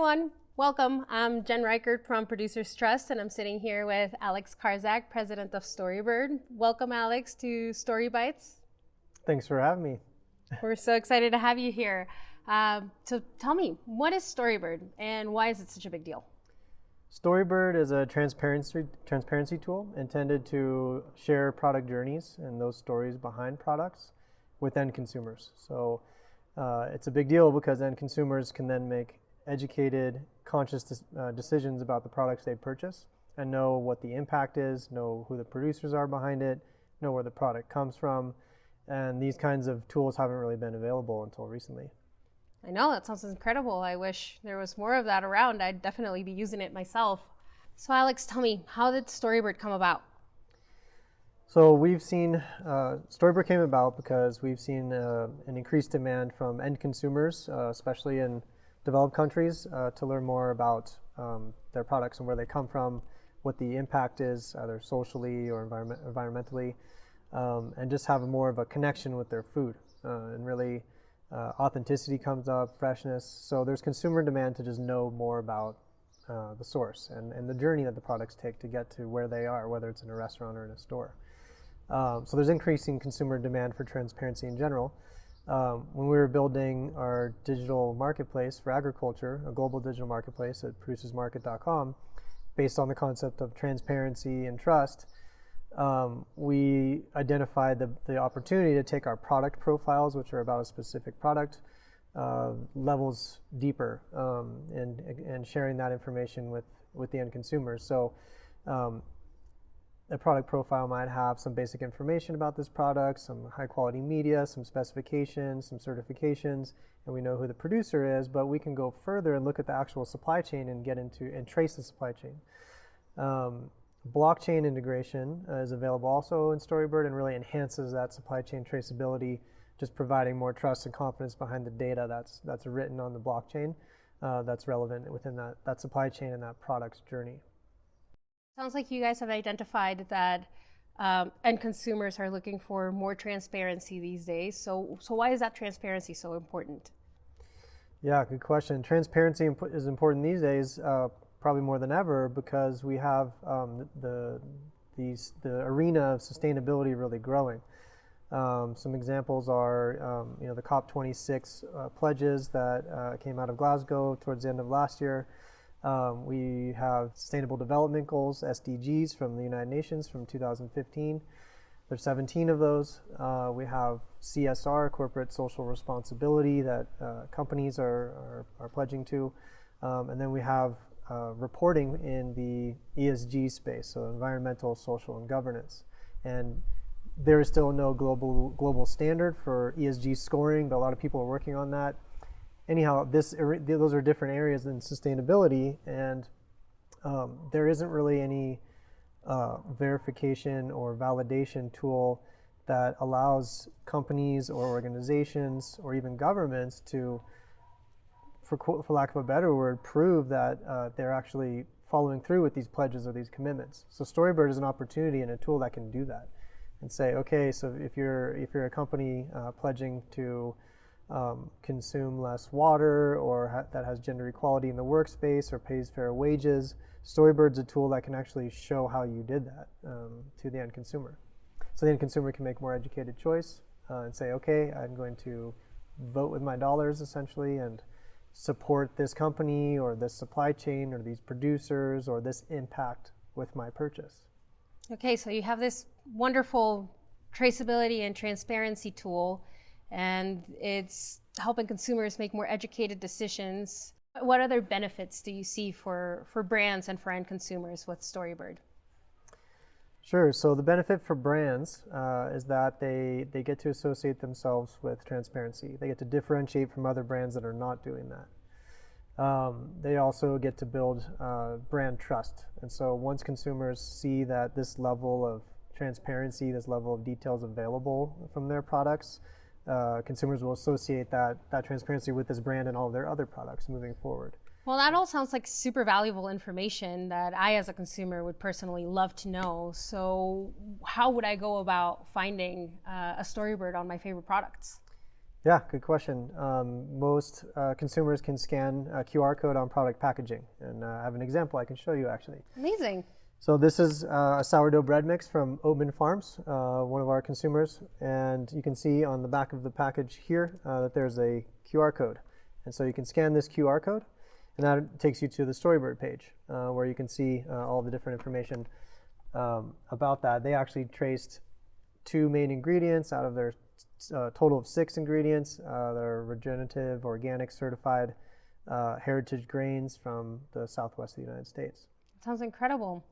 everyone. Welcome. I'm Jen Reichert from Producers Trust, and I'm sitting here with Alex Karzak, President of StoryBird. Welcome, Alex, to StoryBites. Thanks for having me. We're so excited to have you here. So tell me, what is StoryBird and why is it such a big deal? StoryBird is a transparency tool intended to share product journeys and those stories behind products with end consumers. So it's a big deal because end consumers can then make educated, conscious decisions about the products they purchase and know what the impact is, know who the producers are behind it, know where the product comes from. And these kinds of tools haven't really been available until recently. I know, that sounds incredible. I wish there was more of that around. I'd definitely be using it myself. So Alex, tell me, how did StoryBird come about? So we've seen, StoryBird came about because we've seen an increased demand from end consumers, especially in developed countries, to learn more about their products and where they come from, what the impact is, either socially or environmentally, and just have more of a connection with their food. And really, authenticity comes up, freshness. So there's consumer demand to just know more about the source and the journey that the products take to get to where they are, whether it's in a restaurant or in a store. So there's increasing consumer demand for transparency in general. When we were building our digital marketplace for agriculture, a global digital marketplace at producersmarket.com, based on the concept of transparency and trust, we identified the opportunity to take our product profiles, which are about a specific product, levels deeper, and sharing that information with the end consumers. So a product profile might have some basic information about this product, some high quality media, some specifications, some certifications, and we know who the producer is, but we can go further and look at the actual supply chain and get into and trace the supply chain. Blockchain integration is available also in StoryBird and really enhances that supply chain traceability, just providing more trust and confidence behind the data that's written on the blockchain that's relevant within that supply chain and that product's journey. Sounds like you guys have identified that end consumers are looking for more transparency these days. So why is that transparency so important? Yeah, good question. Transparency is important these days, probably more than ever, because we have the arena of sustainability really growing. Some examples are the COP26 pledges that came out of Glasgow towards the end of last year. We have Sustainable Development Goals, SDGs, from the United Nations from 2015. There's 17 of those. We have CSR, Corporate Social Responsibility, that companies are pledging to. And then we have reporting in the ESG space, so environmental, social, and governance. And there is still no global standard for ESG scoring, but a lot of people are working on that. Anyhow, those are different areas in sustainability, and there isn't really any verification or validation tool that allows companies or organizations or even governments to, for lack of a better word, prove that they're actually following through with these pledges or these commitments. So StoryBird is an opportunity and a tool that can do that and say, okay, so if you're a company pledging to consume less water or that has gender equality in the workspace or pays fair wages, StoryBird's a tool that can actually show how you did that to the end consumer. So the end consumer can make more educated choice and say, okay, I'm going to vote with my dollars essentially and support this company or this supply chain or these producers or this impact with my purchase. Okay, so you have this wonderful traceability and transparency tool, and it's helping consumers make more educated decisions. What other benefits do you see for brands and for end consumers with StoryBird? Sure. So the benefit for brands is that they get to associate themselves with transparency. They get to differentiate from other brands that are not doing that. They also get to build brand trust. And so once consumers see that this level of transparency, this level of details available from their products, consumers will associate that transparency with this brand and all of their other products moving forward. Well, that all sounds like super valuable information that I, as a consumer, would personally love to know. So how would I go about finding a StoryBird on my favorite products? Yeah, good question. Most consumers can scan a QR code on product packaging, and I have an example I can show you actually. Amazing. So this is a sourdough bread mix from Oatman Farms, one of our consumers, and you can see on the back of the package here that there's a QR code. And so you can scan this QR code, and that takes you to the StoryBird page, where you can see all the different information about that. They actually traced 2 main ingredients out of their total of 6 ingredients. They're regenerative, organic, certified heritage grains from the southwest of the United States. Sounds incredible.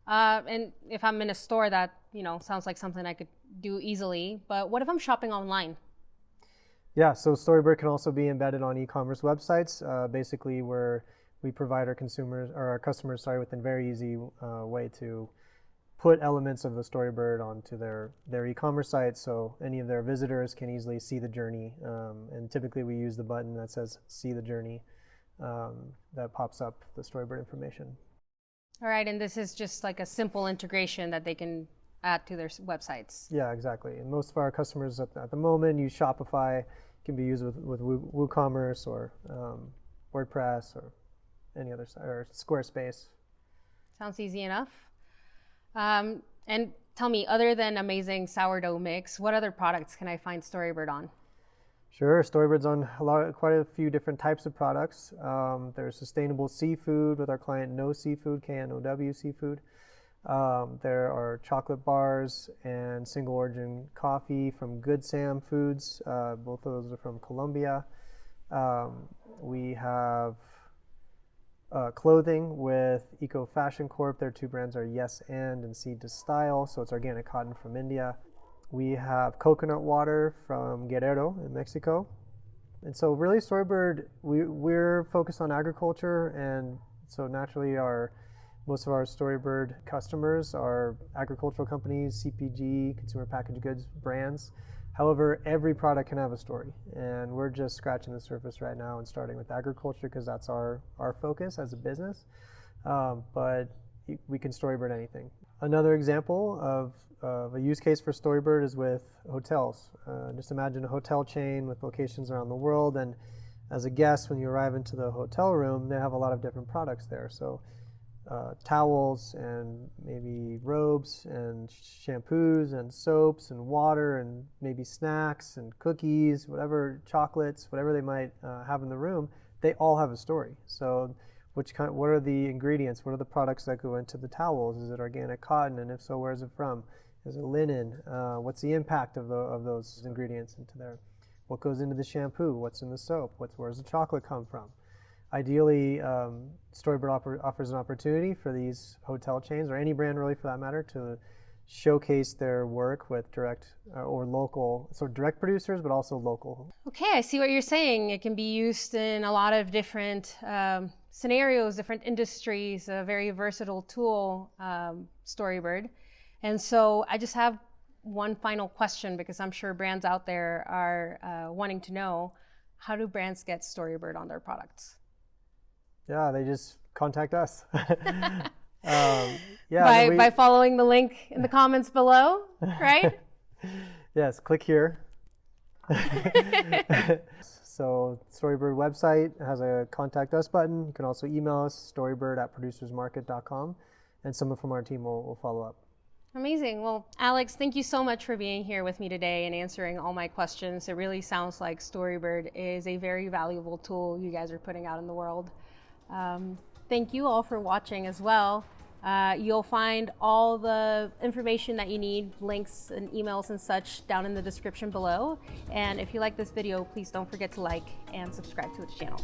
And if I'm in a store, that sounds like something I could do easily. But what if I'm shopping online? Yeah, so StoryBird can also be embedded on e-commerce websites, basically where we provide our consumers or our customers, with a very easy way to put elements of the StoryBird onto their e-commerce site, so any of their visitors can easily see the journey. And typically we use the button that says "See the journey" that pops up the StoryBird information. All right, and this is just like a simple integration that they can add to their websites. Yeah, exactly. And most of our customers at the moment use Shopify. It can be used with WooCommerce or WordPress or any other site, or Squarespace. Sounds easy enough. And tell me, other than amazing sourdough mix, what other products can I find StoryBird on? Sure, StoryBird's on quite a few different types of products. There's sustainable seafood with our client No Seafood, KNOW Seafood. There are chocolate bars and single origin coffee from Good Sam Foods. Both of those are from Colombia. We have clothing with Eco Fashion Corp. Their 2 brands are Yes and Seed to Style, so it's organic cotton from India. We have coconut water from Guerrero in Mexico. And so really StoryBird, we're focused on agriculture, and so naturally most of our StoryBird customers are agricultural companies, CPG, consumer packaged goods brands. However, every product can have a story, and we're just scratching the surface right now and starting with agriculture because that's our focus as a business. But we can StoryBird anything. Another example of a use case for StoryBird is with hotels. Just imagine a hotel chain with locations around the world, and as a guest, when you arrive into the hotel room, they have a lot of different products there. So towels and maybe robes and shampoos and soaps and water and maybe snacks and cookies, whatever, chocolates, whatever they might have in the room, they all have a story. So what are the ingredients? What are the products that go into the towels? Is it organic cotton? And if so, where is it from? Is it linen? What's the impact of those ingredients into there? What goes into the shampoo? What's in the soap? Where does the chocolate come from? Ideally, StoryBird offers an opportunity for these hotel chains, or any brand really for that matter, to showcase their work with direct or local, so direct producers, but also local. Okay, I see what you're saying. It can be used in a lot of different scenarios, different industries, a very versatile tool, StoryBird. And so I just have one final question, because I'm sure brands out there are wanting to know, how do brands get StoryBird on their products? Yeah, they just contact us. By following the link in the comments below, right? Yes, click here. So StoryBird website has a contact us button. You can also email us, storybird@producersmarket.com, and someone from our team will follow up. Amazing. Well, Alex, thank you so much for being here with me today and answering all my questions. It really sounds like StoryBird is a very valuable tool you guys are putting out in the world. Thank you all for watching as well. You'll find all the information that you need, links and emails and such, down in the description below. And if you like this video, please don't forget to like and subscribe to the channel.